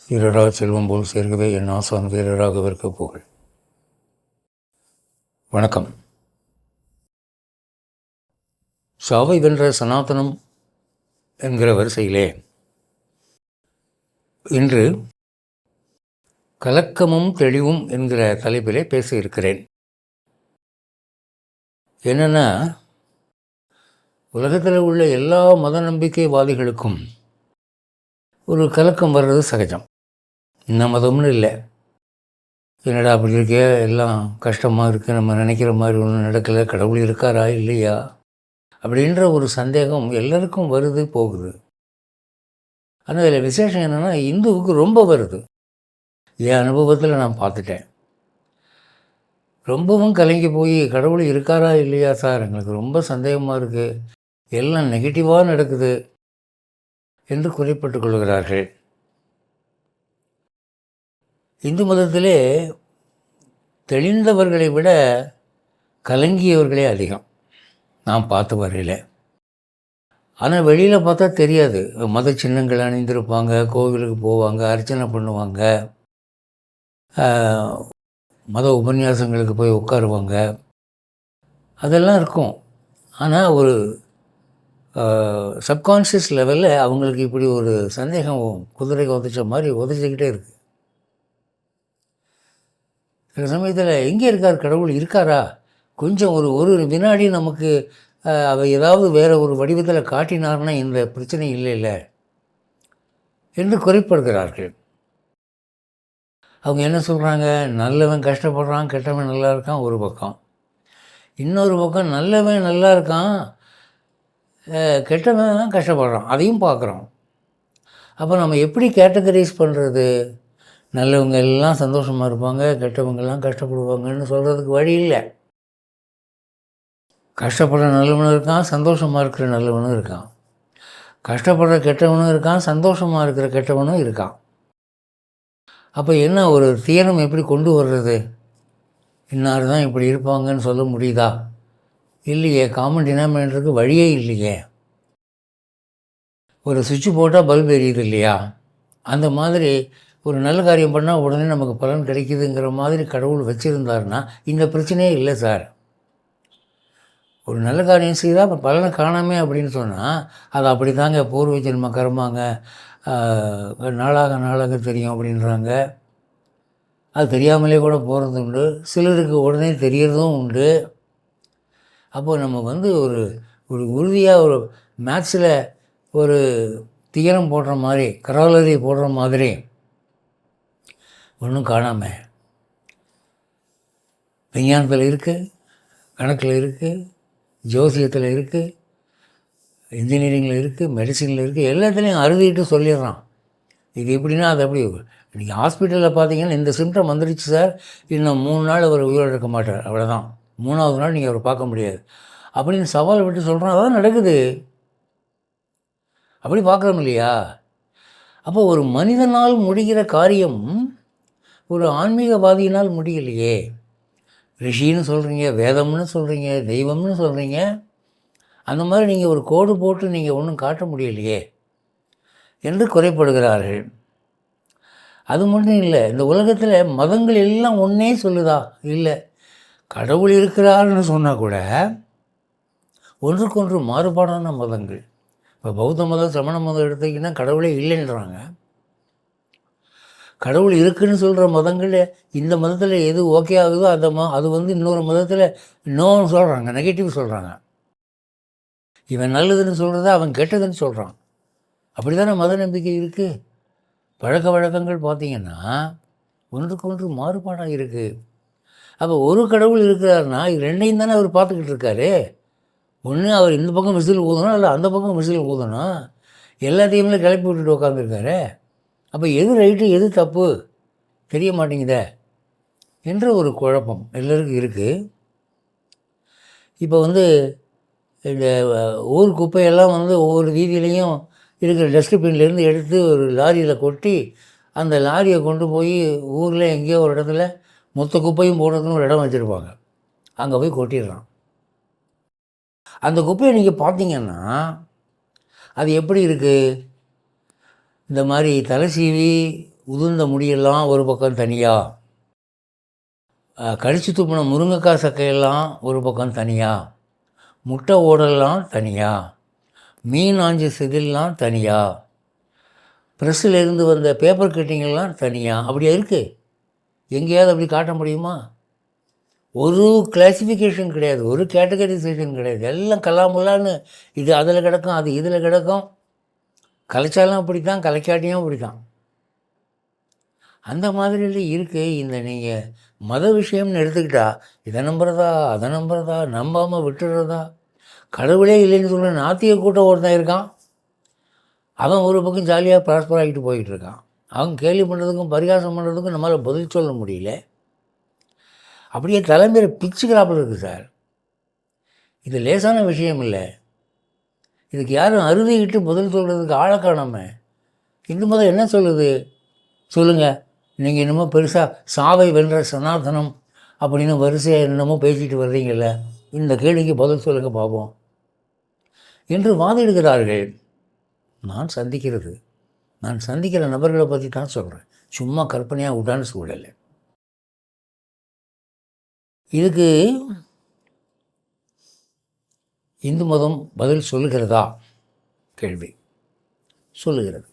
வீரராக செல்வம் போல் சேர்க்கவே என் ஆசான் வீரராக விற்க புகழ். வணக்கம். சாவை வென்ற சனாதனம் என்கிற வரிசையிலே இன்று கலக்கமும் தெளிவும் என்கிற தலைப்பிலே பேச இருக்கிறேன். என்னென்னா, உலகத்தில் உள்ள எல்லா மத நம்பிக்கைவாதிகளுக்கும் ஒரு கலக்கம் வர்றது சகஜம். இந்த மதம்னு இல்லை, என்னடா அப்படி இருக்கே, எல்லாம் கஷ்டமாக இருக்குது, நம்ம நினைக்கிற மாதிரி ஒன்றும் நடக்கலை, கடவுள் இருக்காரா இல்லையா அப்படின்ற ஒரு சந்தேகம் எல்லாருக்கும் வருது போகுது. ஆனால் இதில் விசேஷம் என்னென்னா, இந்துவுக்கு ரொம்ப வருது. என் அனுபவத்தில் நான் பார்த்துட்டேன். ரொம்பவும் கலங்கி போய் கடவுள் இருக்காரா இல்லையா சார், எங்களுக்கு ரொம்ப சந்தேகமாக இருக்குது, எல்லாம் நெகட்டிவாக நடக்குது என்று குறைப்பட்டு கொள்கிறார்கள். இந்து மதத்திலே தெளிந்தவர்களை விட கலங்கியவர்களே அதிகம், நான் பார்த்த வரையில். ஆனால் வெளியில் பார்த்தா தெரியாது. மத சின்னங்கள் அணிந்திருப்பாங்க, கோவிலுக்கு போவாங்க, அர்ச்சனை பண்ணுவாங்க, மத உபன்யாசங்களுக்கு போய் உட்காருவாங்க, அதெல்லாம் இருக்கும். ஆனால் ஒரு சப்கான்ஷியஸ் லெவலில் அவங்களுக்கு இப்படி ஒரு சந்தேகம் குதிரை உதச்ச மாதிரி உதச்சிக்கிட்டே இருக்குது. சில சமயத்தில் எங்கே இருக்கார், கடவுள் இருக்காரா, கொஞ்சம் ஒரு வினாடி நமக்கு அவர் ஏதாவது வேறு ஒரு வடிவத்தில் காட்டினார்னா இந்த பிரச்சனை இல்லை என்று குறைப்படுகிறார்கள். அவங்க என்ன சொல்கிறாங்க, நல்லவன் கஷ்டப்படுறான், கெட்டவன் நல்லா இருக்கான் ஒரு பக்கம், இன்னொரு பக்கம் நல்லவன் நல்லா இருக்கான், கெட்டவன் கஷ்டப்படுறான், அதையும் பார்க்குறோம். அப்போ நம்ம எப்படி கேட்டகரைஸ் பண்ணுறது? நல்லவங்க எல்லாம் சந்தோஷமாக இருப்பாங்க, கெட்டவங்கெல்லாம் கஷ்டப்படுவாங்கன்னு சொல்கிறதுக்கு வழி இல்லை. கஷ்டப்படுற நல்லவனும் இருக்கான், சந்தோஷமாக இருக்கிற நல்லவனும் இருக்கான், கஷ்டப்படுற கெட்டவனும் இருக்கான், சந்தோஷமாக இருக்கிற கெட்டவனும் இருக்கான். அப்போ என்ன ஒரு தியரம் எப்படி கொண்டு வர்றது? இன்னார் தான் இப்படி இருப்பாங்கன்னு சொல்ல முடியுதா? இல்லையே. காமன் டினாமினேட்டருக்கு வழியே இல்லையே. ஒரு சுவிட்சு போட்டால் பல்ப் எரியுது இல்லையா, அந்த மாதிரி ஒரு நல்ல காரியம் பண்ணால் உடனே நமக்கு பலன் கிடைக்குதுங்கிற மாதிரி கடவுள் வச்சுருந்தாருன்னா இந்த பிரச்சனையே இல்லை சார். ஒரு நல்ல காரியம் செய்தால் இப்போ பலனை காணாமே அப்படின்னு சொன்னால் அது அப்படி தாங்க, பூர்வ ஜென்ம கர்மாங்க, நாளாக தெரியும் அப்படின்றாங்க. அது தெரியாமலே கூட போகிறது உண்டு, சிலருக்கு உடனே தெரியறதும் உண்டு. அப்போது நம்ம ஒரு ஒரு உறுதியாக ஒரு மேத்ஸில் ஒரு தியரம் போடுற மாதிரி, கரோலரி போடுற மாதிரி ஒன்றும் காணாமல் விஞ்ஞானத்தில் இருக்குது, கணக்கில் இருக்குது, ஜோசியத்தில் இருக்குது, இன்ஜினியரிங்கில் இருக்குது, மெடிசினில் இருக்குது, எல்லாத்துலேயும் அறுதிட்டு சொல்லிடுறான். இது எப்படின்னா அது அப்படி. இன்றைக்கி ஹாஸ்பிட்டலில் பார்த்தீங்கன்னா இந்த சிம்டம் வந்துடுச்சு சார், இன்னும் 3 நாள் அவர் உயிரோடு இருக்க மாட்டார், அவ்வளோதான், 3ஆவது நாள் நீங்கள் அவரை பார்க்க முடியாது அப்படின்னு சவால் விட்டு சொல்கிறான். அதான் நடக்குது. அப்படி பார்க்குறோம் இல்லையா? அப்போ ஒரு மனிதனால் முடிகிற காரியம் ஒரு ஆன்மீகவாதியினால் முடியலையே. ரிஷின்னு சொல்கிறீங்க, வேதம்னு சொல்கிறீங்க, தெய்வம்னு சொல்கிறீங்க, அந்த மாதிரி நீங்கள் ஒரு கோடு போட்டு நீங்கள் ஒன்றும் காட்ட முடியலையே என்று குறைப்படுகிறார்கள். அது மட்டும் இல்லை, இந்த உலகத்தில் மதங்கள் எல்லாம் ஒன்றே சொல்லுதா? இல்லை. கடவுள் இருக்கிறார்னு சொன்னால் கூட ஒன்றுக்கொன்று மாறுபாடான மதங்கள். இப்போ பௌத்த மதம், சமண மதம் எடுத்திங்கன்னா கடவுளே இல்லைன்றாங்க. கடவுள் இருக்குதுன்னு சொல்கிற மதங்கள் இந்த மதத்தில் எது ஓகே ஆகுதோ அது இன்னொரு மதத்தில் நோன்னு சொல்கிறாங்க, நெகட்டிவ் சொல்கிறாங்க. இவன் நல்லதுன்னு சொல்கிறத அவன் கெட்டதுன்னு சொல்கிறான். அப்படி தானே மத நம்பிக்கை இருக்குது. பழக்க வழக்கங்கள் பார்த்திங்கன்னா ஒன்றுக்கொன்று மாறுபாடாக இருக்குது. அப்போ ஒரு கடவுள் இருக்கிறாருன்னா இது ரெண்டையும் தானே அவர் பார்த்துக்கிட்டு இருக்காரு. ஒன்று அவர் இந்த பக்கம் விசில் ஊதணும், இல்லை அந்த பக்கம் விசில் ஊதணும், எல்லாத்தையுமே கிளப்பி விட்டுட்டு உட்காந்துருக்காரு. அப்போ எது ரைட்டு எது தப்பு தெரிய மாட்டேங்குதே என்ற ஒரு குழப்பம் எல்லோருக்கும் இருக்குது. இப்போ இந்த ஊர் குப்பையெல்லாம் ஒவ்வொரு வீதியிலையும் இருக்கிற டஸ்ட்பின்லேருந்து எடுத்து ஒரு லாரியில் கொட்டி அந்த லாரியை கொண்டு போய் ஊரில் எங்கேயோ ஒரு இடத்துல மொத்த குப்பையும் போடுறதுன்னு ஒரு இடம் வச்சுருப்பாங்க, அங்கே போய் கொட்டிடுறான். அந்த குப்பையை நீங்கள் பார்த்தீங்கன்னா அது எப்படி இருக்குது? இந்த மாதிரி தலை சீவி உதிர்ந்த முடியெல்லாம் ஒரு பக்கம் தனியாக, கடிச்சு துப்பின முருங்கைக்காய் சக்கையெல்லாம் ஒரு பக்கம் தனியாக, முட்டை ஓடெல்லாம் தனியாக, மீன் ஆஞ்சு செதில்லாம் தனியாக, ப்ரெஸ்ஸில் இருந்து வந்த பேப்பர் கட்டிங்கெல்லாம் தனியாக. அப்படியே இருக்குது. எங்கேயாவது அப்படி காட்ட முடியுமா? ஒரு கிளாசிஃபிகேஷன் கிடையாது, ஒரு கேட்டகரைசேஷன் கிடையாது. எல்லாம் கல்லாமுல்லான்னு இது அதில் கிடக்கும், அது இதில் கிடக்கும். கலைச்சாலும் அப்படி தான், கலைக்காட்டியும் அப்படி தான். அந்த மாதிரியில் இருக்குது. இந்த நீங்கள் மத விஷயம்னு எடுத்துக்கிட்டா இதை நம்புறதா அதை நம்புறதா, நம்பாமல் விட்டுடுறதா? கடவுளே இல்லைன்னு சொல்கிற நாத்திய கூட்டம் ஒருத்தன் இருக்கான். அவன் ஒரு பக்கம் ஜாலியாக ப்ராஸ்பர் ஆகிட்டு போய்கிட்டு இருக்கான். அவன் கேள்வி பண்ணுறதுக்கும் பரிகாசம் பண்ணுறதுக்கும் நம்மளால் பதில் சொல்ல முடியல. அப்படியே தலைமையில் பிச்சுக்கிறாப்பில் இருக்குது சார். இது லேசான விஷயம் இல்லை. இதுக்கு யாரும் அறுதிக்கிட்டு பதில் சொல்கிறதுக்கு ஆளை காணாமல் இந்து மதம் என்ன சொல்லுது சொல்லுங்கள். நீங்கள் என்னமோ பெருசாக சாவை வென்ற சனாதனம் அப்படின்னு வரிசையாக என்னமோ பேசிட்டு வர்றீங்கள்ல, இந்த கேள்விக்கு பதில் சொல்லுங்கள் பார்ப்போம் என்று வாதிடுகிறார்கள். நான் சந்திக்கிற நபர்களை பற்றி தான் சொல்கிறேன், சும்மா கற்பனையாக விட்டான்னு சூழலை. இதுக்கு இந்து மதம் பதில் சொல்லுகிறதா? கேள்வி சொல்லுகிறது.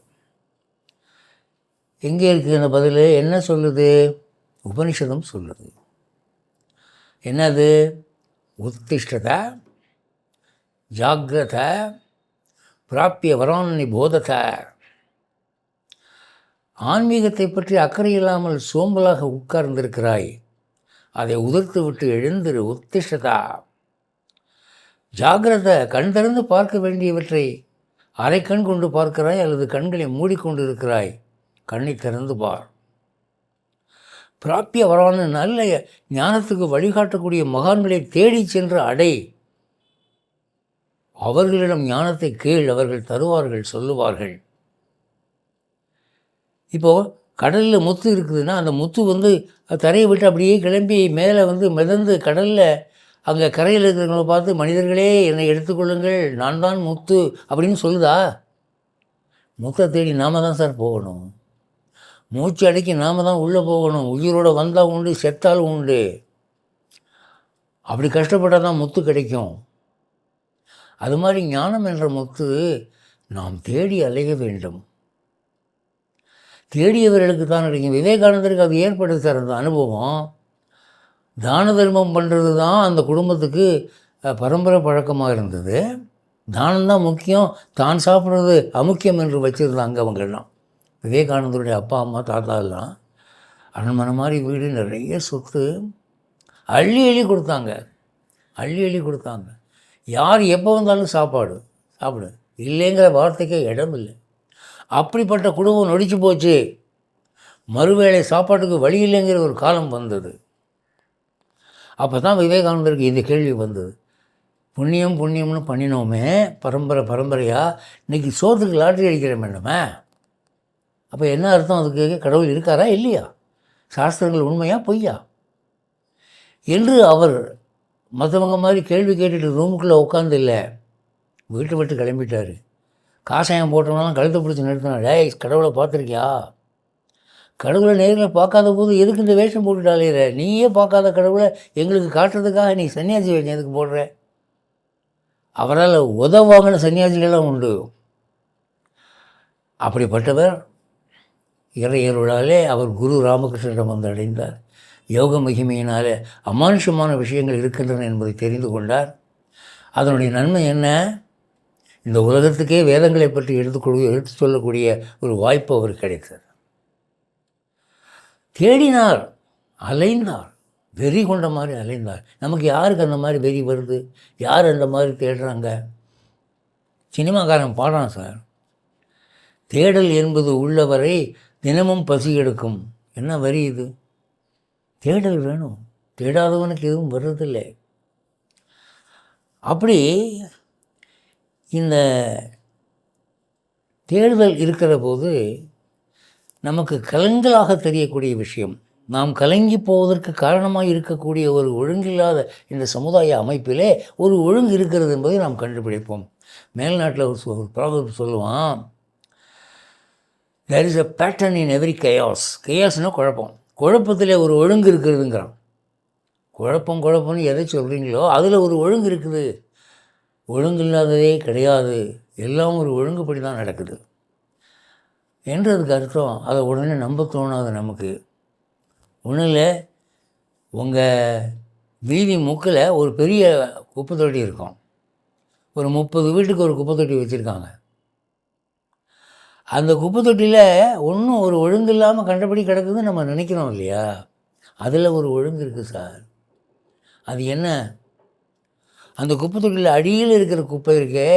எங்கே இருக்குது அந்த பதில்? என்ன சொல்லுது? உபனிஷதம் சொல்லுது. என்னது? உத்திஷ்டத ஜாகிரத பிராப்பிய வராணி போதத. ஆன்மீகத்தை பற்றி அக்கறை இல்லாமல் சோம்பலாக உட்கார்ந்திருக்கிறாய், அதை உதிர்த்து விட்டு எழுந்திரு. உத்திஷ்டதா ஜாகிரத. கண் திறந்து பார்க்க வேண்டியவற்றை அரை கண் கொண்டு பார்க்கிறாய் அல்லது கண்களை மூடிக்கொண்டு இருக்கிறாய், கண்ணை திறந்து பார். பிராப்பிய வரான நல்ல ஞானத்துக்கு வழிகாட்டக்கூடிய மகான்களை தேடி சென்று அடை. அவர்களிடம் ஞானத்தை கேள், அவர்கள் தருவார்கள், சொல்லுவார்கள். இப்போது கடலில் முத்து இருக்குதுன்னா அந்த முத்து தரையை விட்டு அப்படியே கிளம்பி மேலே மிதந்து கடலில் அங்கே கரையில் இருக்கிறவங்கள பார்த்து மனிதர்களே என்னை எடுத்துக்கொள்ளுங்கள், நான் தான் முத்து அப்படின்னு சொல்லுதா? முத்தை தேடி நாம் தான் சார் போகணும். மூச்சு அடக்கி நாம் தான் உள்ளே போகணும். உயிரோடு வந்தால் உண்டு, செத்தாலும் உண்டு. அப்படி கஷ்டப்பட்டால் தான் முத்து கிடைக்கும். அது மாதிரி ஞானம் என்ற முத்து நாம் தேடி அலைய வேண்டும். தேடியவர்களுக்கு தான் கிடைக்கும். விவேகானந்தருக்கு அது ஏற்படுது சார் அந்த அனுபவம். தான தர்மம் பண்ணுறது தான் அந்த குடும்பத்துக்கு பரம்பரை பழக்கமாக இருந்தது. தானம்தான் முக்கியம், தான் சாப்பிட்றது அமுக்கியம் என்று வச்சுருந்தாங்க அவங்கெல்லாம். விவேகானந்தருடைய அப்பா அம்மா தாத்தா எல்லாம் அரண்மனை மாதிரி வீடு, நிறைய சொத்து, அள்ளி அள்ளி கொடுத்தாங்க. யார் எப்போ வந்தாலும் சாப்பிடு இல்லைங்கிற வார்த்தைக்கே இடம் இல்லை. அப்படிப்பட்ட குடும்பம் நொடிச்சு போச்சு. மறுவேளை சாப்பாட்டுக்கு வழி இல்லைங்கிற ஒரு காலம் வந்தது. அப்போ தான் விவேகானந்தருக்கு இந்த கேள்வி வந்தது. புண்ணியம்னு பண்ணினோமே பரம்பரையாக, இன்றைக்கி சோத்துக்கு லாட்ரி அடிக்கிற வேண்டாமே. அப்போ என்ன அர்த்தம்? அதுக்கு கடவுள் இருக்காரா இல்லையா? சாஸ்திரங்கள் உண்மையா பொய்யா என்று அவர் மற்றவங்க மாதிரி கேள்வி கேட்டுட்டு ரூமுக்குள்ளே உட்காந்து இல்லை, வீட்டை விட்டு கிளம்பிட்டார். காசாயம் போட்டோம்னாலும் கழுத்தை பிடிச்சி நிறுத்தினார். டேய், கடவுளை பார்த்துருக்கியா? கடவுளை நேரில் பார்க்காத போது எதுக்கு இந்த வேஷம் போட்டுட்டாலே? நீயே பார்க்காத கடவுளை எங்களுக்கு காட்டுறதுக்காக நீ சன்னியாசி வேஷம் எதுக்கு போடுற? அவரால் உதவாங்கின சன்னியாசிகள்லாம் உண்டு. அப்படிப்பட்டவர் இறையருளாலே அவர் குரு ராமகிருஷ்ணரிடம் அடைந்தார். யோக மகிமையினாலே அமானுஷமான விஷயங்கள் இருக்கின்றன என்பதை தெரிந்து கொண்டார். அதனுடைய நன்மை என்ன? இந்த உலகத்துக்கே வேதங்களை பற்றி எடுத்து சொல்லக்கூடிய ஒரு வாய்ப்பு அவர் கிடைத்தது. தேடினார், அலைந்தார், வெறி கொண்ட மாதிரி அலைந்தார். நமக்கு யாருக்கு அந்த மாதிரி வெறி வருது? யார் அந்த மாதிரி தேடுறாங்க? சினிமாக்காரன் பாடுறான் சார், தேடல் என்பது உள்ளவரை தினமும் பசி எடுக்கும். என்ன வரி இது? தேடல் வேணும், தேடாதவனுக்கு எதுவும் வர்றதில்லை. அப்படி இந்த தேடுதல் இருக்கிற போது நமக்கு கலங்கலாக தெரியக்கூடிய விஷயம், நாம் கலங்கி போவதற்கு காரணமாக இருக்கக்கூடிய ஒரு ஒழுங்கில்லாத இந்த சமுதாய அமைப்பிலே ஒரு ஒழுங்கு இருக்கிறது என்பதை நாம் கண்டுபிடிப்போம். மேல்நாட்டில் ஒரு ப்ராபர்ப் சொல்லுவான், there is a pattern in every chaos. கெயாஸ்னால் குழப்பம். குழப்பத்தில் ஒரு ஒழுங்கு இருக்கிறதுங்கிறான். குழப்பம்னு எதை சொல்கிறீங்களோ அதில் ஒரு ஒழுங்கு இருக்குது. ஒழுங்கு இல்லாததே கிடையாது, எல்லாம் ஒரு ஒழுங்குப்படி தான் நடக்குது என்றதுக்கு அர்த்தம். அதை உடனே நம்ப தோணாது நமக்கு. ஒன்றும் உங்கள் வீதி முக்கில் ஒரு பெரிய குப்பை தொட்டி இருக்கும். ஒரு 30 வீட்டுக்கு ஒரு குப்பை தொட்டி வச்சுருக்காங்க. அந்த குப்பை தொட்டியில் ஒன்றும் ஒரு ஒழுங்கு இல்லாமல் கண்டபடி கிடக்குதுன்னு நம்ம நினைக்கிறோம் இல்லையா? அதில் ஒரு ஒழுங்கு இருக்குது சார். அது என்ன? அந்த குப்பை தொட்டியில் அடியில் இருக்கிற குப்பை இருக்கே,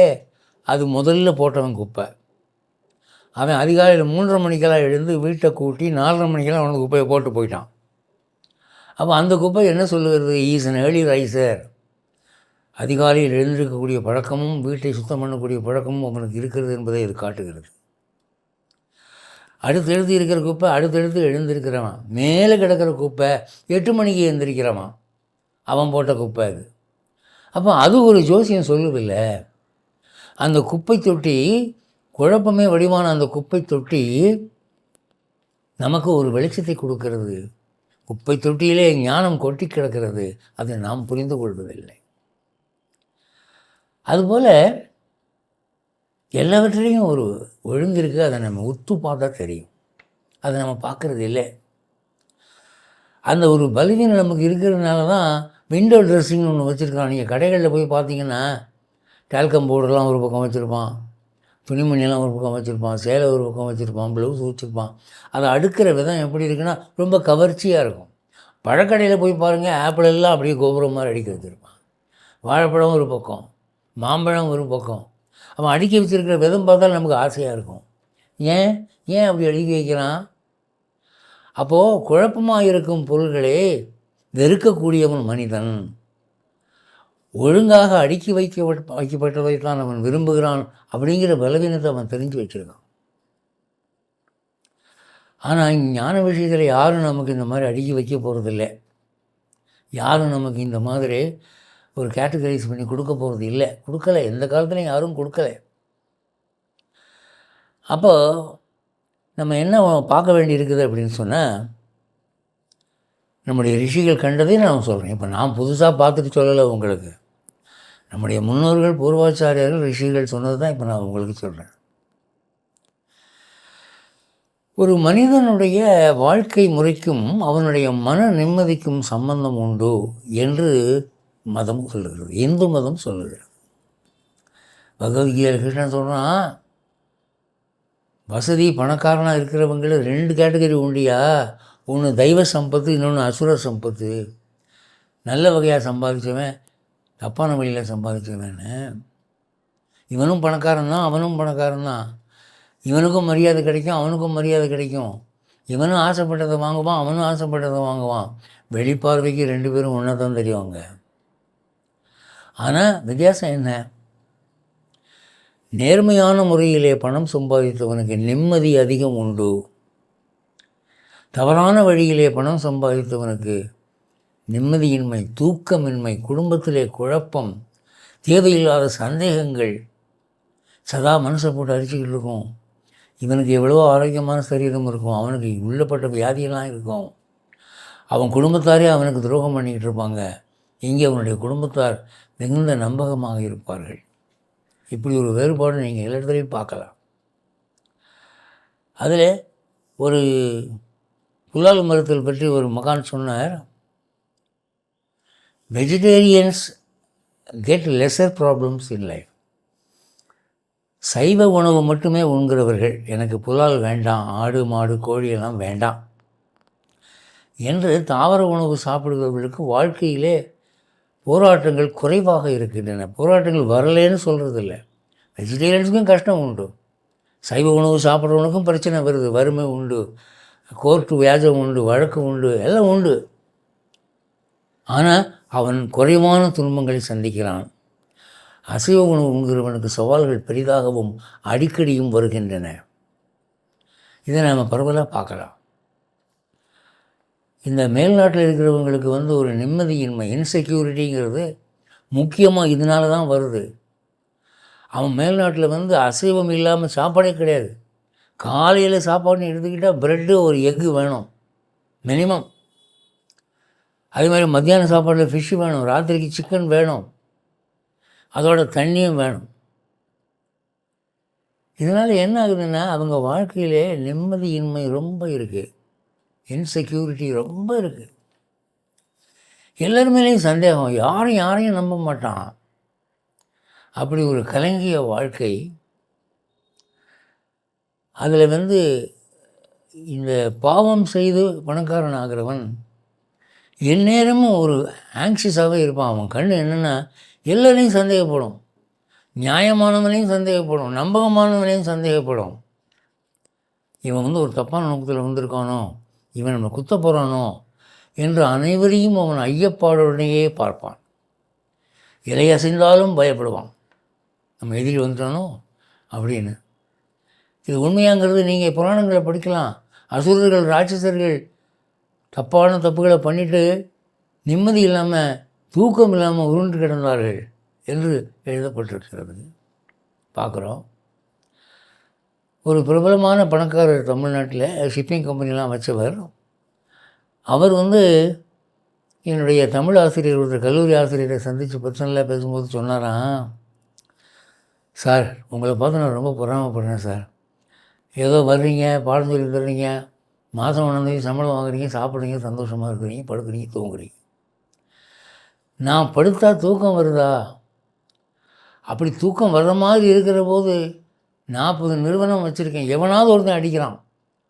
அது முதல்ல போட்டவன் குப்பை. அவன் அதிகாலையில் 3:30 மணிக்கெல்லாம் எழுந்து வீட்டை கூட்டி 4:30 மணிக்கெல்லாம் அவனுக்கு குப்பையை போட்டு போயிட்டான். அப்போ அந்த குப்பை என்ன சொல்லுகிறது? Is an early riser. அதிகாலையில் எழுந்திருக்கக்கூடிய பழக்கமும் வீட்டை சுத்தம் பண்ணக்கூடிய பழக்கமும் அவனுக்கு இருக்கிறது என்பதை இது காட்டுகிறது. அடுத்தடுத்து இருக்கிற குப்பை அடுத்தடுத்து எழுந்திருக்கிறவன். மேலே கிடக்கிற குப்பை 8 மணிக்கு எழுந்திருக்கிறவன், அவன் போட்ட குப்பை அது. அப்போ அது ஒரு ஜோசியம் சொல்லுதில்லை. அந்த குப்பை தொட்டி, குழப்பமே வடிவான அந்த குப்பை தொட்டி நமக்கு ஒரு வெளிச்சத்தை கொடுக்கிறது. குப்பை தொட்டியிலே ஞானம் கொட்டி கிடக்கிறது, அதை நாம் புரிந்து கொள்வதில்லை. அதுபோல் எல்லாவற்றிலையும் ஒரு ஒழுங்கு இருக்குது. அதை நம்ம உத்து பார்த்தா தெரியும். அதை நம்ம பார்க்குறது இல்லை. அந்த ஒரு பலவீனம் நமக்கு இருக்கிறதுனால தான் விண்டோ ட்ரெஸ்ஸிங்னு ஒன்று வச்சுருக்கான். நீங்கள் கடைகளில் போய் பார்த்தீங்கன்னா டால்கம் பவுடர்லாம் ஒரு பக்கம் வச்சுருப்பான், துணிமணியெல்லாம் ஒரு பக்கம் வச்சுருப்பான், சேலை ஒரு பக்கம் வச்சுருப்பான், ப்ளவுஸ் வச்சுருப்பான். அதை அடுக்கிற விதம் எப்படி இருக்குன்னா ரொம்ப கவர்ச்சியாக இருக்கும். பழக்கடையில் போய் பாருங்கள், ஆப்பிள் எல்லாம் அப்படியே கோபுரம் மாதிரி அடிக்க வச்சுருப்பான். வாழைப்பழம் ஒரு பக்கம், மாம்பழம் ஒரு பக்கம். அவன் அடுக்கி வச்சுருக்கிற விதம் பார்த்தாலும் நமக்கு ஆசையாக இருக்கும். ஏன் அப்படி அடுக்கி வைக்கிறான்? அப்போது குழப்பமாக இருக்கும் பொருள்களே வெறுக்கக்கூடியவன் மனிதன். ஒழுங்காக அடுக்கி வைக்கப்பட்டதை தான் அவன் விரும்புகிறான் அப்படிங்கிற பலவீனத்தை அவன் தெரிஞ்சு வச்சுருக்கான். ஆனால் ஞான விஷயத்தில் யாரும் நமக்கு இந்த மாதிரி அடுக்கி வைக்க போகிறதில்லை. யாரும் நமக்கு இந்த மாதிரி ஒரு கேட்டகரைஸ் பண்ணி கொடுக்க போகிறது இல்லை, கொடுக்கலை. எந்த காலத்துலையும் யாரும் கொடுக்கலை. அப்போ நம்ம என்ன பார்க்க வேண்டி இருக்குது அப்படின்னு சொன்னால், நம்முடைய ரிஷிகள் கண்டதையும் நான் சொல்கிறேன். இப்போ நான் புதுசாக பார்த்துட்டு சொல்லலை உங்களுக்கு. நம்முடைய முன்னோர்கள், பூர்வாச்சாரியர்கள், ரிஷிகள் சொன்னது தான் இப்போ நான் உங்களுக்கு சொல்கிறேன். ஒரு மனிதனுடைய வாழ்க்கை முறைக்கும் அவனுடைய மன நிம்மதிக்கும் சம்பந்தம் உண்டு என்று மதம் சொல்லுகிறது, இந்து மதம் சொல்லுகிறது. பகவத்கீதை கிருஷ்ணன் சொல்கிறான், வசதி பணக்காரனாக இருக்கிறவங்கள 2 கேட்டகரி உண்டியா. ஒன்று தெய்வ சம்பத்து, இன்னொன்று அசுர சம்பத்து. நல்ல வகையாக சம்பாதிச்சவன், தப்பான வழியில் சம்பாதிச்சவன்னு. இவனும் பணக்காரன் தான், அவனும் பணக்காரன் தான். இவனுக்கும் மரியாதை கிடைக்கும், அவனுக்கும் மரியாதை கிடைக்கும். இவனும் ஆசைப்பட்டதை வாங்குவான், அவனும் ஆசைப்பட்டதை வாங்குவான். வெளிப்பார்வைக்கு 2 பேரும் ஒன்றா தான் தெரியுவாங்க. ஆனால் வித்தியாசம் என்ன? நேர்மையான முறையிலே பணம் சம்பாதித்தவனுக்கு நிம்மதி அதிகம் உண்டு. தவறான வழியிலே பணம் சம்பாதித்தவனுக்கு நிம்மதியின்மை, தூக்கமின்மை, குடும்பத்திலே குழப்பம், தேவையில்லாத சந்தேகங்கள், சதா மனசை போட்டு அரிச்சிக்கிட்டு இருக்கும். இவனுக்கு எவ்வளோ ஆரோக்கியமான சரீரம் இருக்கும், அவனுக்கு உள்ளப்பட்ட வியாதியெல்லாம் இருக்கும். அவன் குடும்பத்தாரே அவனுக்கு துரோகம் பண்ணிக்கிட்டு இருப்பாங்க. இங்கே அவனுடைய குடும்பத்தார் மிகுந்த நம்பகமாக இருப்பார்கள். இப்படி ஒரு வேறுபாடு நீங்கள் எல்லா இடத்துலையும் பார்க்கலாம். அதில் ஒரு புலால் மருத்துவல் பற்றி ஒரு மகான் சொன்னார், vegetarians get lesser problems in life. சைவ உணவு மட்டுமே உண்கிறவர்கள், எனக்கு புலால் வேண்டாம், ஆடு மாடு கோழியெல்லாம் வேண்டாம் என்று தாவர உணவு சாப்பிடுபவர்களுக்கு வாழ்க்கையிலே போராட்டங்கள் குறைவாக இருக்கின்றன. போராட்டங்கள் வரலேன்னு சொல்கிறதில்ல. வெஜிடேரியன்ஸுக்கும் கஷ்டம் உண்டு, சைவ உணவு சாப்பிட்றவனுக்கும் பிரச்சனை வருது, வறுமை உண்டு, கோர்ட்டு வியாஜம் உண்டு, வழக்கு உண்டு, எல்லாம் உண்டு. ஆனால் அவன் குறைவான துன்பங்களை சந்திக்கிறான். அசைவ உணவு உண்கிறவனுக்கு சவால்கள் பெரிதாகவும் அடிக்கடியும் வருகின்றன. இதை நாம் பரவலாக பார்க்கலாம். இந்த மேல்நாட்டில் இருக்கிறவங்களுக்கு ஒரு நிம்மதியின்மை, இன்செக்யூரிட்டிங்கிறது முக்கியமாக இதனால தான் வருது. அவன் மேல்நாட்டில் அசைவம் இல்லாமல் சாப்பாடே கிடையாது. காலையில் சாப்பாடுன்னு எடுத்துக்கிட்டால் ப்ரெட்டு ஒரு எக்கு வேணும் மினிமம். அதே மாதிரி மத்தியான சாப்பாடில் ஃபிஷ்ஷு வேணும், ராத்திரிக்கு சிக்கன் வேணும், அதோட தண்ணியும் வேணும். இதனால் என்ன ஆகுதுன்னா அவங்க வாழ்க்கையிலே நிம்மதியின்மை ரொம்ப இருக்குது, இன்செக்யூரிட்டி ரொம்ப இருக்குது. எல்லாருமேலேயும் சந்தேகம், யாரையும் நம்ப மாட்டான். அப்படி ஒரு கலங்கிய வாழ்க்கை. அதில் இந்த பாவம் செய்து பணக்காரன் ஆகிறவன் எந்நேரமும் ஒரு ஆங்ஷியஸாகவே இருப்பான். அவன் கண் என்னென்னா எல்லாரையும் சந்தேகப்படும், நியாயமானவனையும் சந்தேகப்படும், நம்பகமானவனையும் சந்தேகப்படும். இவன் ஒரு தப்பான நோக்கத்தில் வந்திருக்கானோ, இவன் நம்ம குத்த போகிறானோ என்று அனைவரையும் அவன் ஐயப்பாடுடனேயே பார்ப்பான். இலை அசைந்தாலும் பயப்படுவான், நம்ம எதிரி வந்துட்டானோ அப்படின்னு. இது உண்மையாங்கிறது நீங்கள் புராணங்களை படிக்கலாம். அசுரர்கள், ராட்சசர்கள் தப்பான தப்புகளை பண்ணிவிட்டு நிம்மதி இல்லாமல் தூக்கம் இல்லாமல் உருண்டு கிடந்தார்கள் என்று எழுதப்பட்டிருக்கிறது பார்க்குறோம். ஒரு பிரபலமான பணக்காரர் தமிழ்நாட்டில் ஷிப்பிங் கம்பெனிலாம் வச்சவர். அவர் என்னுடைய தமிழ் ஆசிரியர், ஒரு கல்லூரி ஆசிரியரை சந்தித்து பர்சனலாக பேசும்போது சொன்னாராம், சார் உங்களை பார்த்து நான் ரொம்ப பொறாமப்படுறேன் சார். ஏதோ வர்றீங்க, பாடம் சொல்லி தர்றீங்க, மாதம் ஒன்றாந்தேதி சம்பளம் வாங்குறீங்க, சாப்பிட்றீங்க, சந்தோஷமாக இருக்கிறீங்க, படுக்கிறீங்க, தூங்குறீங்க. நான் படுத்தா தூக்கம் வருதா? அப்படி தூக்கம் வர்ற மாதிரி இருக்கிற போது 40 நிறுவனம் வச்சுருக்கேன், எவனாவது ஒருத்தன் அடிக்கிறான்,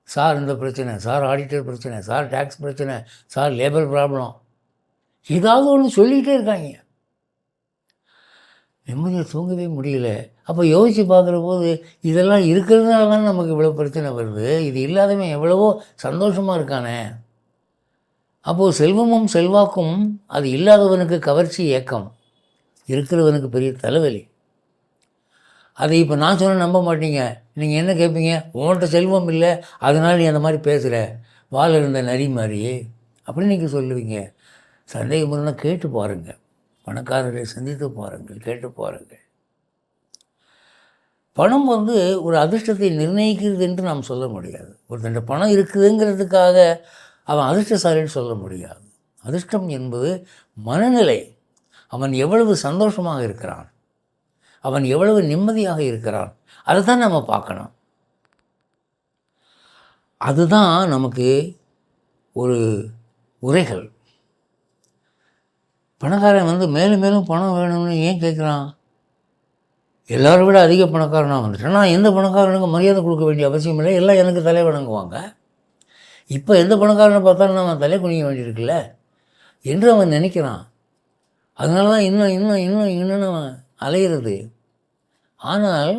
சார் இந்த பிரச்சனை, சார் ஆடிட்டர் பிரச்சனை, சார் டேக்ஸ் பிரச்சனை, சார் லேபர் ப்ராப்ளம், ஏதாவது ஒன்று சொல்லிகிட்டே இருக்காங்க. நிம்மதியாக தூங்கவே முடியல. அப்போ யோசித்து பார்க்குற போது இதெல்லாம் இருக்கிறதுனால தான் நமக்கு இவ்வளோ பிரச்சனை வருது. இது இல்லாதவன் எவ்வளவோ சந்தோஷமாக இருக்கானே. அப்போது செல்வமும் செல்வாக்கும் அது இல்லாதவனுக்கு கவர்ச்சி, ஏக்கம், இருக்கிறவனுக்கு பெரிய தலைவலி. அதை இப்போ நான் சொன்ன நம்ப மாட்டீங்க. நீங்கள் என்ன கேட்பீங்க, உன்கிட்ட செல்வம் இல்லை அதனால் நீ அந்த மாதிரி பேசுகிற, வால் இருந்த நரி மாதிரி அப்படின்னு நீங்கள் சொல்லுவீங்க. சந்தேகம் இருந்தால் கேட்டு பாருங்கள், பணக்காரர்களை சந்தித்து பாருங்கள், கேட்டு பாருங்கள். பணம் ஒரு அதிர்ஷ்டத்தை நிர்ணயிக்கிறது என்று நாம் சொல்ல முடியாது. ஒருத்தண்ட பணம் இருக்குதுங்கிறதுக்காக அவன் அதிர்ஷ்டசாலின்னு சொல்ல முடியாது. அதிர்ஷ்டம் என்பது மனநிலை. அவன் எவ்வளவு சந்தோஷமாக இருக்கிறான், அவன் எவ்வளவு நிம்மதியாக இருக்கிறான், அதை தான் நம்ம பார்க்கணும். அதுதான் நமக்கு ஒரு உரைகள். பணக்காரன் மேலும் மேலும் பணம் வேணும்னு ஏன் கேட்குறான்? எல்லோரும் விட அதிக பணக்காரனாக வந்துட்டேன், நான் எந்த பணக்காரனுக்கு மரியாதை கொடுக்க வேண்டிய அவசியம் இல்லை, எல்லாம் எனக்கு தலை வணங்குவாங்க. இப்போ எந்த பணக்காரனை பார்த்தாலும் நம்ம தலை குனிய வேண்டியிருக்குல்ல என்று அவன் நினைக்கிறான். அதனால தான் இன்னும் இன்னும் இன்னும் இன்னும் அவன் அலையிறது. ஆனால்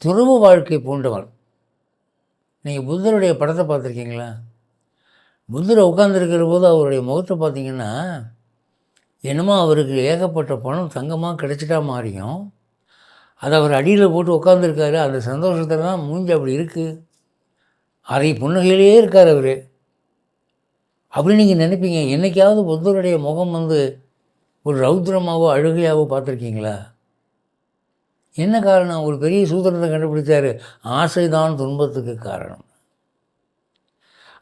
துறவு வாழ்க்கை போன்றவர், நீங்கள் புத்தருடைய படத்தை பார்த்துருக்கீங்களா? புத்தரை உட்கார்ந்துருக்கிற போது அவருடைய முகத்தை பார்த்தீங்கன்னா என்னமோ அவருக்கு ஏகப்பட்ட பணம் தங்கமாக கிடச்சிட்டா மாறியும், அதை அவர் அடியில் போட்டு உட்காந்துருக்காரு. அந்த சந்தோஷத்தில் தான் மூஞ்சி அப்படி இருக்குது, அரை புன்னகையிலே இருக்கார் அவர் அப்படின்னு நீங்கள் நினைப்பீங்க. என்றைக்காவது புத்தருடைய முகம் ஒரு ரௌத்ரமாவோ அழுகையாவோ பார்த்துருக்கீங்களா? என்ன காரணம்? ஒரு பெரிய சூத்திரத்தை கண்டுபிடிச்சார், ஆசைதான் துன்பத்துக்கு காரணம்.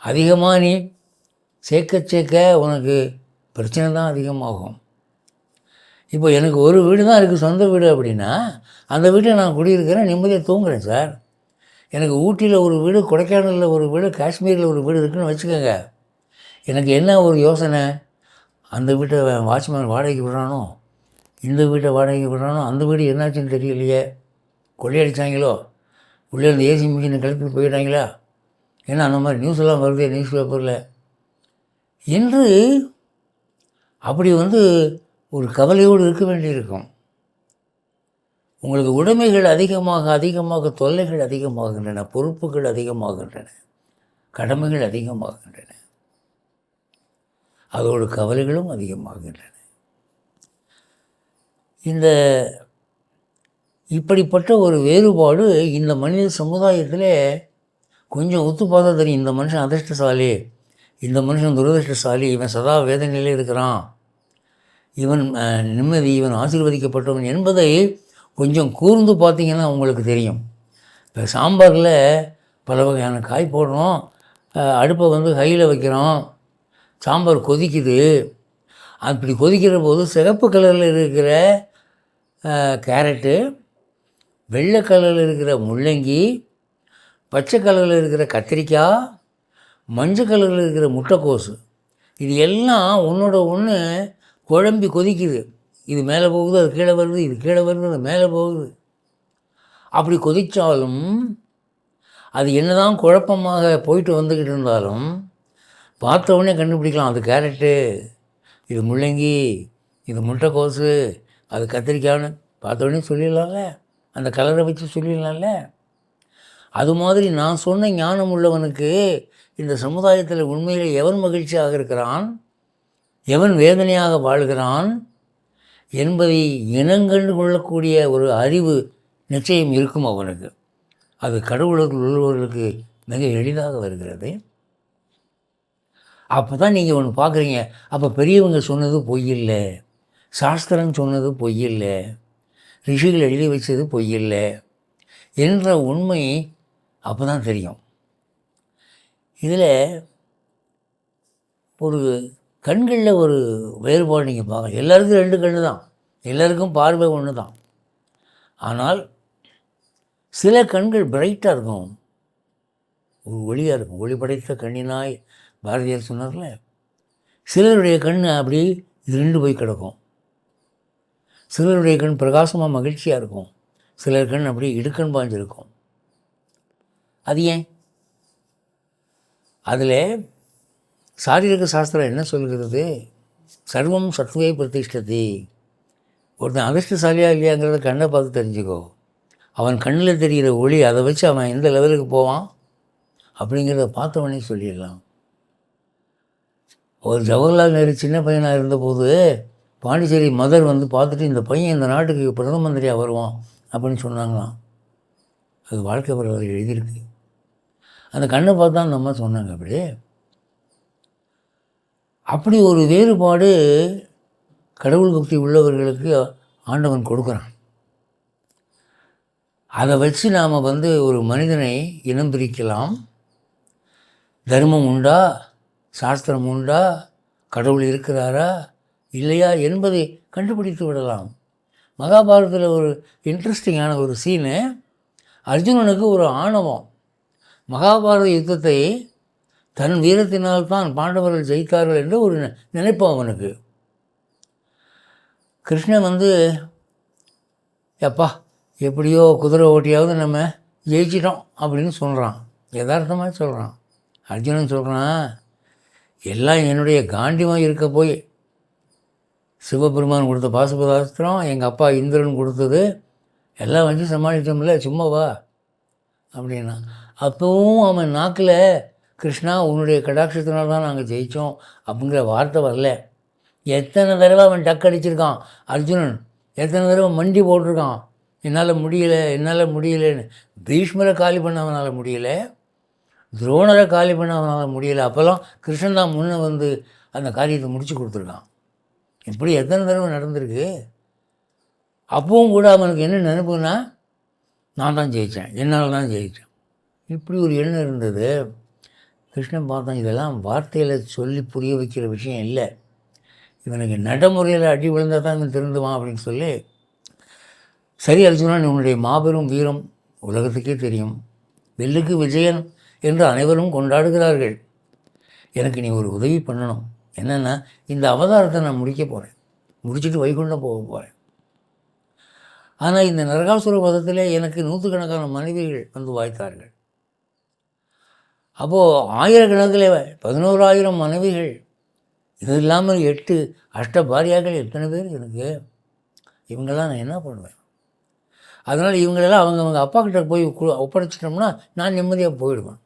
அதிகமாக நீ சேர்க்க உனக்கு பிரச்சனை தான் அதிகமாகும். இப்போ எனக்கு ஒரு வீடு தான் இருக்குது, சொந்த வீடு அப்படின்னா அந்த வீட்டில் நான் குடியிருக்கிறேன், நிம்மதியாக தூங்குறேன் சார். எனக்கு ஊட்டியில் ஒரு வீடு, கொடைக்கானலில் ஒரு வீடு, காஷ்மீரில் ஒரு வீடு இருக்குதுன்னு வச்சுக்கோங்க. எனக்கு என்ன ஒரு யோசனை, அந்த வீட்டை வாட்ச்மேன் வாடகைக்கு விடுறானோ, இந்த வீட்டை வாடகைக்கு விடுறானோ, அந்த வீடு என்னாச்சுன்னு தெரியலையே, கொள்ளையடிச்சாங்களோ, உள்ளே இந்த ஏசி மிஷினை கிளப்பி போயிட்டாங்களா, ஏன்னா அந்த மாதிரி நியூஸ் எல்லாம் வருது நியூஸ் பேப்பரில் என்று அப்படி ஒரு கவலையோடு இருக்க வேண்டியிருக்கும். உங்களுக்கு உடைமைகள் அதிகமாக அதிகமாக தொல்லைகள் அதிகமாகின்றன, பொறுப்புகள் அதிகமாகின்றன, கடமைகள் அதிகமாகின்றன, அதோடு கவலைகளும் அதிகமாகின்றன. இப்படிப்பட்ட ஒரு வேறுபாடு இந்த மனித சமுதாயத்தில் கொஞ்சம் ஒத்து பார்த்தா தெரியும். இந்த மனுஷன் அதிர்ஷ்டசாலி, இந்த மனுஷன் துரதிர்ஷ்டசாலி, இவன் சதா வேதனையிலே இருக்கிறான், இவன் நிம்மதி, இவன் ஆசீர்வதிக்கப்பட்டவன் என்பதை கொஞ்சம் கூர்ந்து பார்த்தீங்கன்னா உங்களுக்கு தெரியும். இப்போ சாம்பாரில் பல வகையான காய் போடுறோம், அடுப்பை வந்து ஹையில் வைக்கிறோம், சாம்பார் கொதிக்குது. அப்படி கொதிக்கிற போது சிகப்பு கலரில் இருக்கிற கேரட்டு, வெள்ளை கலரில் இருக்கிற முள்ளங்கி, பச்சை கலரில் இருக்கிற கத்திரிக்காய், மஞ்சள் கலரில் இருக்கிற முட்டைக்கோசு, இது எல்லாம் ஒன்றோட ஒன்று குழம்பி கொதிக்குது. இது மேலே போகுது, அது கீழே வருது, இது கீழே வருது, அது மேலே போகுது. அப்படி கொதித்தாலும் அது என்ன தான் குழப்பமாக போயிட்டு வந்துக்கிட்டு இருந்தாலும் பார்த்த உடனே கண்டுபிடிக்கலாம். அது கேரட்டு, இது முள்ளங்கி, இது முட்டைக்கோசு, அது கத்திரிக்காய்னு பார்த்த உடனே சொல்லிடலாம்ல, அந்த கலரை வச்சு சொல்லிடலாம்ல. அது மாதிரி நான் சொன்ன ஞானம் உள்ளவனுக்கு இந்த சமுதாயத்தில் உண்மையில் எவன் மகிழ்ச்சியாக இருக்கிறான், எவன் வேதனையாக வாழ்கிறான் என்பதை இனங்கண்டு கொள்ளக்கூடிய ஒரு அறிவு நிச்சயம் இருக்கும் அவனுக்கு. அது கடவுளுக்கு உள்ளவர்களுக்கு மிக எளிதாக வருகிறது. அப்போ தான் நீங்கள் ஒன்று பார்க்குறீங்க, அப்போ பெரியவங்க சொன்னது பொய் இல்லை, சாஸ்திரம் சொன்னது பொய் இல்லை, ரிஷிகள் எழுதி வச்சது பொய் இல்லை என்ற உண்மை அப்போ தான் தெரியும். இதில் ஒரு கண்களில் ஒரு வேறுபாடு நீங்கள் பார்க்கலாம். எல்லாருக்கும் 2 கண்ணு தான், எல்லாருக்கும் பார்வை ஒன்று தான். ஆனால் சில கண்கள் பிரைட்டாக இருக்கும், ஒரு ஒளியாக இருக்கும். ஒளி படைத்த கண்ணினாய் பாரதியார் சொன்னார்ல. சிலருடைய கண் அப்படி இருண்டு போய் கிடக்கும், சிலருடைய கண் பிரகாசமாக மகிழ்ச்சியாக இருக்கும், சிலர் கண் அப்படி இடுக்கண் பாஞ்சிருக்கும். அது ஏன்? அதில் சாரீரக சாஸ்திரம் என்ன சொல்கிறது? சர்வம் சத்வே பிரதிஷ்டதி. ஒருத்தன் அதிர்ஷ்டசாலியாக இல்லையாங்கிறத கண்ணை பார்த்து தெரிஞ்சுக்கோ. அவன் கண்ணில் தெரிகிற ஒளி, அதை வச்சு அவன் எந்த லெவலுக்கு போவான் அப்படிங்கிறத பார்த்தவனே சொல்லிடலாம். ஒரு ஜவஹர்லால் நேரு சின்ன பையனாக இருந்தபோது பாண்டிச்சேரி மதர் வந்து பார்த்துட்டு, இந்த பையன் இந்த நாட்டுக்கு பிரதம மந்திரியாக வருவான் அப்படின்னு சொன்னாங்களாம். அது வாழ்க்கை வரலாறு எழுதியிருக்கு. அந்த கண்ணை பார்த்து தான் நம்ம சொன்னாங்க. அப்படி ஒரு வேறுபாடு கடவுள் பக்தி உள்ளவர்களுக்கு ஆண்டவன் கொடுக்குறான். அதை வச்சு நாம் வந்து ஒரு மனிதனை இனம் பிரிக்கலாம். தர்மம் உண்டா, சாஸ்திரம் உண்டா, கடவுள் இருக்கிறாரா இல்லையா என்பதை கண்டுபிடித்து விடலாம். மகாபாரதத்தில் ஒரு இன்ட்ரெஸ்டிங்கான ஒரு சீனு, அர்ஜுனனுக்கு ஒரு ஆணவம். மகாபாரத யுத்தத்தை தன் வீரத்தினால் தான் பாண்டவர்கள் ஜெயித்தார்கள் என்று ஒரு நினைப்பு அவனுக்கு. கிருஷ்ணன் வந்து, எப்பா எப்படியோ குதிரை ஓட்டியாவது நம்ம ஜெயிச்சிட்டோம் அப்படின்னு சொல்கிறான், யதார்த்தமாக சொல்கிறான். அர்ஜுனன் சொல்கிறான், எல்லாம் என்னுடைய காண்டியமாக இருக்க போய் சிவபெருமான் கொடுத்த பாசுபதாஸ்திரம், எங்கள் அப்பா இந்திரன் கொடுத்தது எல்லாம் வச்சு சமாளித்தோம்ல, சும்மா வா அப்படின்னா. அப்போவும் அவன் நாக்கில் கிருஷ்ணா உன்னுடைய கடாட்சத்தினால் தான் நாங்கள் ஜெயித்தோம் அப்படிங்கிற வார்த்தை வரல. எத்தனை தடவை அவன் டக் அடிச்சிருக்கான் அர்ஜுனன், எத்தனை தடவை மண்டி போட்டிருக்கான், என்னால் முடியலை என்னால் முடியலைன்னு. பீஷ்மரை காலி பண்ண அவனால் முடியலை, துரோணரை காலி பண்ண அவனால் முடியலை. அப்போல்லாம் கிருஷ்ணன் தான் முன்னே வந்து அந்த காரியத்தை முடித்து கொடுத்துருக்கான். இப்படி எத்தனை தடவை நடந்திருக்கு. அப்பவும் கூட அவனுக்கு என்ன நினைப்புன்னா, நான் தான் ஜெயித்தேன், என்னால் தான் ஜெயித்தேன், இப்படி ஒரு எண்ணம் இருந்தது. கிருஷ்ணன் பார்த்தான், இதெல்லாம் வார்த்தையில் சொல்லி புரிய வைக்கிற விஷயம் இல்லை, இவனுக்கு நடைமுறையில் அடி விழுந்தால் தான் இவன் திருந்துவான் அப்படின்னு சொல்லி, சரி அர்ஜுனா, உன்னுடைய மாபெரும் வீரம் உலகத்துக்கே தெரியும், வெல்லுக்கு விஜயன் என்று அனைவரும் கொண்டாடுகிறார்கள், எனக்கு நீ ஒரு உதவி பண்ணணும். என்னென்னா, இந்த அவதாரத்தை நான் முடிக்க போகிறேன், முடிச்சுட்டு வைகுண்டம் போக போகிறேன். ஆனால் இந்த நரகாசுர வதத்தில் எனக்கு 100கணக்கான மனைவிகள் வந்து வாய்த்தார்கள். அப்போது ஆயிரக்கணக்கில் 11,000 மனைவிகள், இது இல்லாமல் 8 அஷ்டபாரியாக்கள், எத்தனை பேர் எனக்கு. இவங்கெல்லாம் நான் என்ன பண்ணுவேன்? அதனால் இவங்களெல்லாம் அவங்க அப்பா கிட்ட போய் ஒப்படைச்சிட்டோம்னா நான் நிம்மதியாக போயிடுவேன்.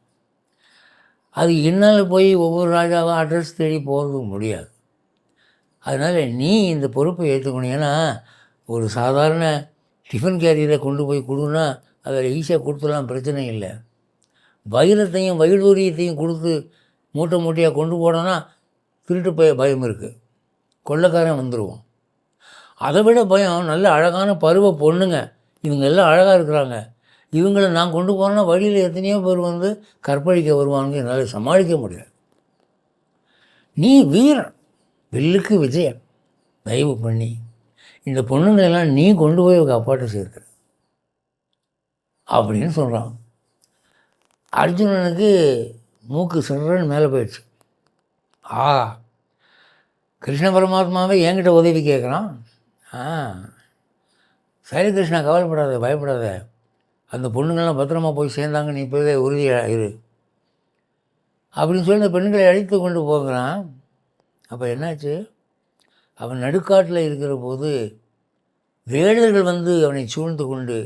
அது என்னால் போய் ஒவ்வொரு ராஜாவாக அட்ரஸ் தேடி போகிறது முடியாது. அதனால் நீ இந்த பொறுப்பை ஏற்றுக்கணும். ஏன்னா ஒரு சாதாரண டிஃபன் கேரியரை கொண்டு போய் கொடுன்னா அதில் ஈஸியாக கொடுத்துடலாம், பிரச்சனை இல்லை. வைரத்தையும் வைடூரியத்தையும் கொடுத்து மூட்டை மூட்டையாக கொண்டு போனோன்னா திருட்டு பயம் இருக்குது, கொள்ளைக்காரன் வந்துடுவோம். அதை விட பயம் நல்ல அழகான பருவ பொண்ணுங்க, இவங்க எல்லாம் அழகாக இருக்கிறாங்க, இவங்களை நான் கொண்டு போனால் வழியில் எத்தனையோ பேர் வந்து கற்பழிக்க வருவாங்க, என்னால் சமாளிக்க முடியாது. நீ வீரன், வில்லுக்கு விஜயன், தயவு பண்ணி இந்த பொண்ணுங்களெல்லாம் நீ கொண்டு போய் அப்பாட்ட சேர்த்துரு அப்படின்னு சொல்கிறான். அர்ஜுனனுக்கு மூக்கு சிறன்னு மேலே போயிடுச்சு. கிருஷ்ண பரமாத்மாவே என்கிட்ட உதவி கேட்குறான். சரி கிருஷ்ணா, கவலைப்படாத, பயப்படாத, அந்த பொண்ணுங்கள்லாம் பத்திரமா போய் சேர்ந்தாங்க, நீ இப்போவே உறுதியாக இரு அப்படின்னு சொல்லி அந்த பெண்களை அழைத்து கொண்டு போகிறான். அப்போ என்னாச்சு, அவன் நடுக்காட்டில் இருக்கிற போது வேடர்கள் வந்து அவனை சூழ்ந்து கொண்டு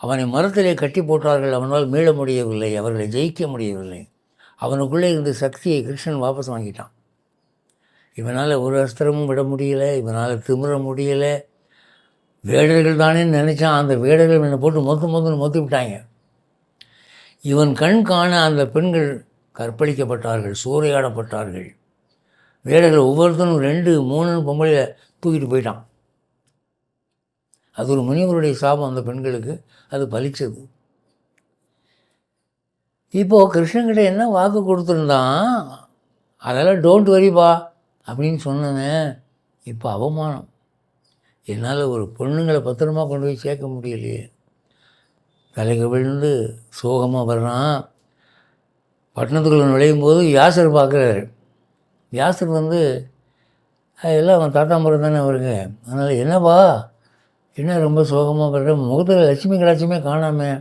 அவனை மரத்திலே கட்டி போட்டார்கள். அவனால் மீள முடியவில்லை, அவர்களை ஜெயிக்க முடியவில்லை. அவனுக்குள்ளே இருந்த சக்தியை கிருஷ்ணன் வாபஸ் வாங்கிட்டான். இவனால் ஒரு அஸ்திரமும் விட முடியலை, இவனால் திமிர முடியலை. வேடர்கள் தானே நினச்சான், அந்த வேடர்கள் என்னை போட்டு மொத்து விட்டாங்க. இவன் கண் காண அந்த பெண்கள் கற்பழிக்கப்பட்டார்கள், சூறையாடப்பட்டார்கள். வேடர்கள் ஒவ்வொருத்தரும் 2, 3 பொம்பளையை தூக்கிட்டு போயிட்டான். அது ஒரு முனிவருடைய சாபம், அந்த பெண்களுக்கு அது பலிச்சது. இப்போது கிருஷ்ணன்கிட்ட என்ன வாக்கு கொடுத்துருந்தான், அதெல்லாம் டோன்ட் வரிப்பா அப்படின்னு சொன்னேன். இப்போ அவமானம், என்னால் ஒரு பொண்ணுங்களை பத்திரமா கொண்டு போய் சேர்க்க முடியலையே. தலைக்கு விழுந்து சோகமாக வர்றான். பட்டணத்துக்குள்ளே நுழையும் போது வியாசர் பார்க்குறாரு. வியாசர் வந்து எல்லாம் அவன் தாத்தா முறை தானே அவருங்க, அதனால் என்னப்பா என்ன ரொம்ப சோகமாக வர்ற, முகத்தில் லட்சுமி கடாட்சியுமே காணாமல்,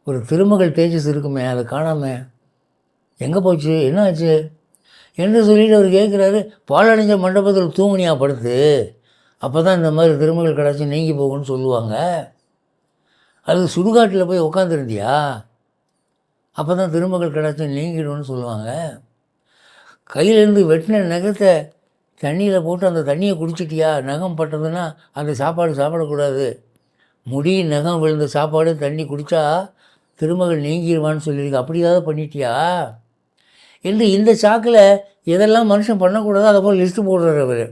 ஒரு திருமகள் தேஜஸ் இருக்குமே அதை காணாமல் எங்கே போச்சு, என்ன ஆச்சு என்று சொல்லிட்டு அவர் கேட்குறாரு. பாலடைஞ்ச மண்டபத்தில் தூங்குனியா படுத்து, அப்போ தான் இந்த மாதிரி திருமகள் கடாட்சி நீங்கி போகும்னு சொல்லுவாங்க. அது சுடுகாட்டில் போய் உட்காந்துருந்தியா, அப்போ தான் திருமகள் கடாட்சி நீங்கிடும்னு சொல்லுவாங்க. கையிலேருந்து வெட்டின நகத்தை தண்ணியில் போட்டு அந்த தண்ணியை குடிச்சிட்டியா, நகம் பட்டதுன்னா அந்த சாப்பாடு சாப்பிடக்கூடாது, முடி நகம் விழுந்த சாப்பாடு தண்ணி குடித்தா திருமகள் நீங்கிடுவான்னு சொல்லியிருக்கு, அப்படியாவது பண்ணிட்டியா என்று இந்த சாக்கில் எதெல்லாம் மனுஷன் பண்ணக்கூடாதோ அதை போல் லிஸ்ட்டு போடுறார் அவர்.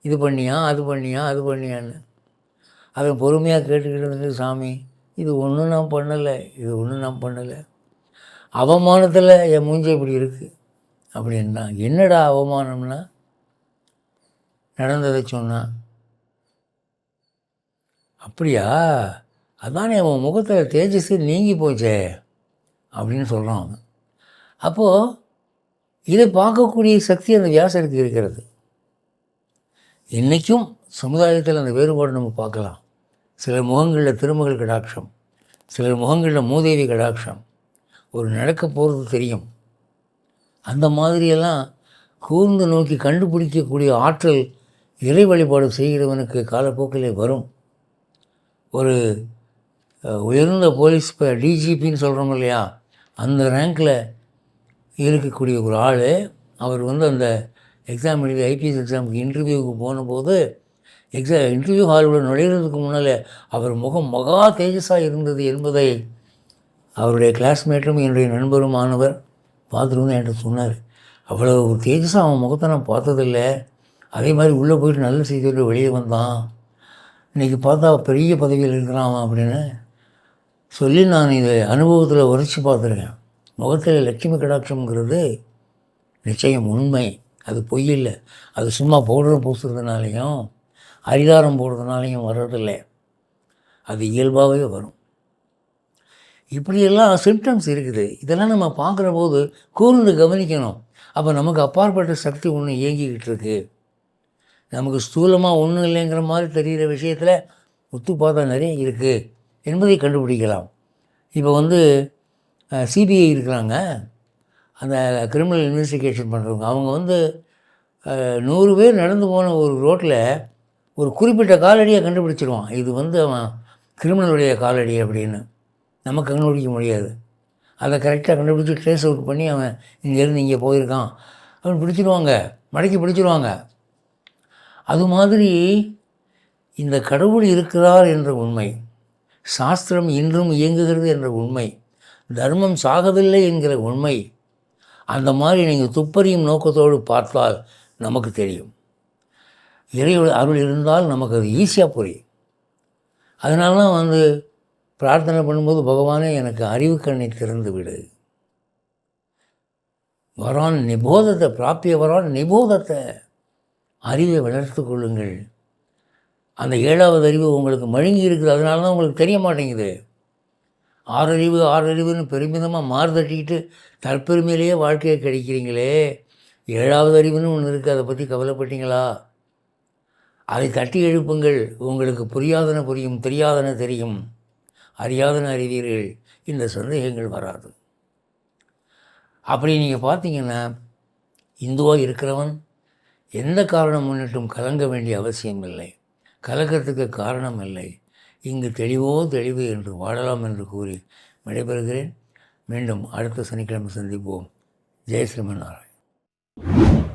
இது பண்ணியா, அது பண்ணியா, அது பண்ணியான்னு. அவன் பொறுமையாக கேட்டுக்கிட்டு இருந்து, சாமி இது ஒன்றும் நான் பண்ணலை, இது ஒன்றும் நான் பண்ணலை, அவமானத்தில் என் மூஞ்சி இப்படி இருக்குது அப்படின்னா. என்னடா அவமானம்னா, நடந்ததை சொன்னான். அப்படியா, அதானே அவன் முகத்தில் தேஜஸ் நீங்கி போச்சே அப்படின்னு சொல்கிறான் அவன். அப்போது இதை பார்க்கக்கூடிய சக்தி அந்த வியாசருக்கு இருக்கிறது. இன்றைக்கும் சமுதாயத்தில் அந்த வேறுபாடு நம்ம பார்க்கலாம். சிலர் முகங்களில் திருமகள் கடாட்சம், சிலர் முகங்களில் மூதேவி கடாட்சம், ஒரு நடக்க போகிறது தெரியும். அந்த மாதிரியெல்லாம் கூர்ந்து நோக்கி கண்டுபிடிக்கக்கூடிய ஆற்றல் இறை வழிபாடு செய்கிறவனுக்கு காலப்போக்கிலே வரும். ஒரு உயர்ந்த போலீஸ் இப்போ டிஜிபின்னு சொல்கிறோம் இல்லையா, அந்த ரேங்கில் இருக்கக்கூடிய ஒரு ஆள், அவர் வந்து அந்த எக்ஸாம் எழுதி ஐபிஎஸ் எக்ஸாமுக்கு இன்டர்வியூவுக்கு போனபோது இன்டர்வியூ ஹாலோட நுழைகிறதுக்கு முன்னால் அவர் முகம் மகா தேஜஸாக இருந்தது என்பதை அவருடைய கிளாஸ்மேட்டும் என்னுடைய நண்பருமானவர் பார்த்துட்டு வந்து என்கிட்ட சொன்னார். அவ்வளோ தேஜஸாக அவன் முகத்தை நான் பார்த்ததில்லை, அதே மாதிரி உள்ளே போயிட்டு நல்ல செய்தியோடு வெளியே வந்தான், இன்றைக்கி பார்த்தா பெரிய பதவியில் இருக்கிறான் அப்படின்னு சொல்லி நான் இதை அனுபவத்தில் உரைச்சி பார்த்துருக்கேன். முகத்தில் லட்சுமி கடாட்சம்ங்கிறது நிச்சயம் உண்மை, அது பொய் இல்லை. அது சும்மா பவுடர் பூசுறதுனாலையும் அரிதாரம் போடுறதுனாலையும் வர்றதில்லை, அது இயல்பாகவே வரும். இப்படியெல்லாம் சிம்டம்ஸ் இருக்குது. இதெல்லாம் நம்ம பார்க்குற போது கூர்ந்து கவனிக்கணும். அப்போ நமக்கு அப்பாற்பட்ட சக்தி ஒன்று இயங்கிக்கிட்டு இருக்குது. நமக்கு ஸ்தூலமாக ஒன்றும் இல்லைங்கிற மாதிரி தெரிகிற விஷயத்தில் ஒத்து பார்த்தா நிறைய இருக்குது என்பதை கண்டுபிடிக்கலாம். இப்போ வந்து சிபிஐ இருக்கிறாங்க, அந்த கிரிமினல் இன்வெஸ்டிகேஷன் பண்ணுறவங்க, அவங்க வந்து 100 பேர் நடந்து போன ஒரு ரோட்டில் ஒரு குறிப்பிட்ட காலடியை கண்டுபிடிச்சிருவான். இது வந்து அவன் கிரிமினலுடைய காலடி அப்படின்னு நமக்கு கண்டுபிடிக்க முடியாது. அதை கரெக்டாக கண்டுபிடிச்சி ட்ரேஸ் அவுட் பண்ணி அவன் இங்கேருந்து இங்கே போயிருக்கான் அவன் பிடிச்சிடுவாங்க, மடக்கி பிடிச்சிடுவாங்க. அது மாதிரி இந்த கடவுள் இருக்கிறார் என்ற உண்மை, சாஸ்திரம் இன்றும் இயங்குகிறது என்ற உண்மை, தர்மம் சாகவில்லை என்கிற உண்மை, அந்த மாதிரி நீங்கள் துப்பறியும் நோக்கத்தோடு பார்த்தால் நமக்கு தெரியும். இறை அருள் இருந்தால் நமக்கு அது ஈஸியாக புரியும். அதனால தான் வந்து பிரார்த்தனை பண்ணும்போது, பகவானே எனக்கு அறிவு கண்ணை திறந்து விடு, வரான் நிபோதத்தை பிராப்பிய வரான் நிபோதத்தை, அறிவை வளர்த்து கொள்ளுங்கள். அந்த 7வது அறிவு உங்களுக்கு மழுங்கி இருக்குது, அதனால தான் உங்களுக்கு தெரிய மாட்டேங்குது. ஆறறிவுன்னு பெருமிதமாக மாறுதட்டிக்கிட்டு தற்பெருமையிலேயே வாழ்க்கையை கழிக்கிறீங்களே. 7வது அறிவுன்னு ஒன்று இருக்குது, அதை பற்றி கவலைப்பட்டீங்களா? அதை தட்டி எழுப்புங்கள். உங்களுக்கு புரியாதன புரியும், தெரியாதன தெரியும், அறியாதன அறிவீர்கள். இந்த சந்தேகங்கள் வராது. அப்படி நீங்கள் பார்த்தீங்கன்னா, இந்துவாக இருக்கிறவன் எந்த காரணம் முன்னிட்டும் கலங்க வேண்டிய அவசியம் இல்லை, கலக்கத்துக்கு காரணம் இல்லை. இங்கு தெளிவோ தெளிவு என்று வாழலாம் என்று கூறி விடைபெறுகிறேன். மீண்டும் அடுத்த சனிக்கிழமை சந்திப்போம். ஜெய் ஸ்ரீமன் நாராயண்.